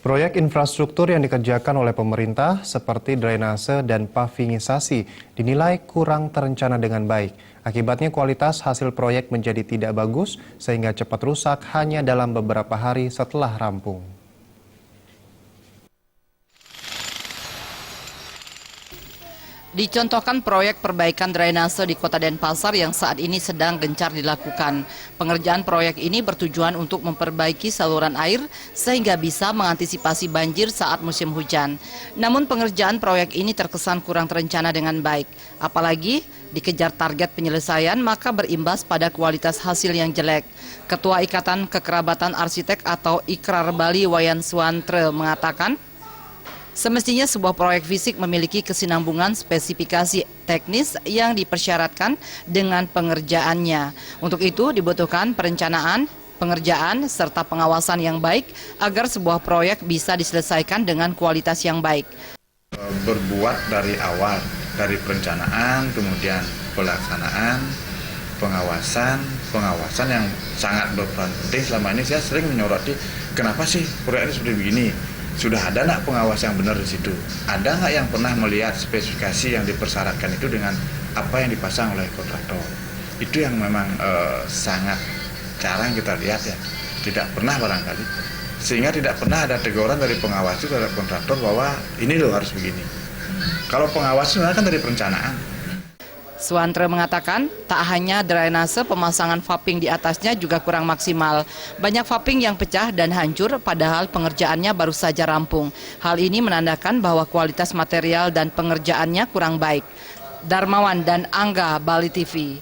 Proyek infrastruktur yang dikerjakan oleh pemerintah seperti drainase dan pavingisasi dinilai kurang terencana dengan baik. Akibatnya kualitas hasil proyek menjadi tidak bagus sehingga cepat rusak hanya dalam beberapa hari setelah rampung. Dicontohkan proyek perbaikan drainase di Kota Denpasar yang saat ini sedang gencar dilakukan. Pengerjaan proyek ini bertujuan untuk memperbaiki saluran air sehingga bisa mengantisipasi banjir saat musim hujan. Namun pengerjaan proyek ini terkesan kurang terencana dengan baik. Apalagi dikejar target penyelesaian maka berimbas pada kualitas hasil yang jelek. Ketua Ikatan Kekerabatan Arsitek atau Ikrar Bali Wayan Suantre mengatakan, semestinya sebuah proyek fisik memiliki kesinambungan spesifikasi teknis yang dipersyaratkan dengan pengerjaannya. Untuk itu dibutuhkan perencanaan, pengerjaan, serta pengawasan yang baik agar sebuah proyek bisa diselesaikan dengan kualitas yang baik. Berbuat dari awal, dari perencanaan, kemudian pelaksanaan, pengawasan yang sangat berperan penting. Selama ini saya sering menyoroti, kenapa sih proyek ini seperti begini? Sudah ada nggak pengawas yang benar di situ? Ada nggak yang pernah melihat spesifikasi yang dipersyaratkan itu dengan apa yang dipasang oleh kontraktor? Itu yang memang sangat jarang kita lihat ya. Tidak pernah barangkali. Sehingga tidak pernah ada teguran dari pengawas itu terhadap kontraktor bahwa ini loh harus begini. Kalau pengawas itu kan dari perencanaan. Suantre mengatakan, tak hanya drainase, pemasangan vaping di atasnya juga kurang maksimal. Banyak vaping yang pecah dan hancur padahal pengerjaannya baru saja rampung. Hal ini menandakan bahwa kualitas material dan pengerjaannya kurang baik. Darmawan dan Angga, Bali TV.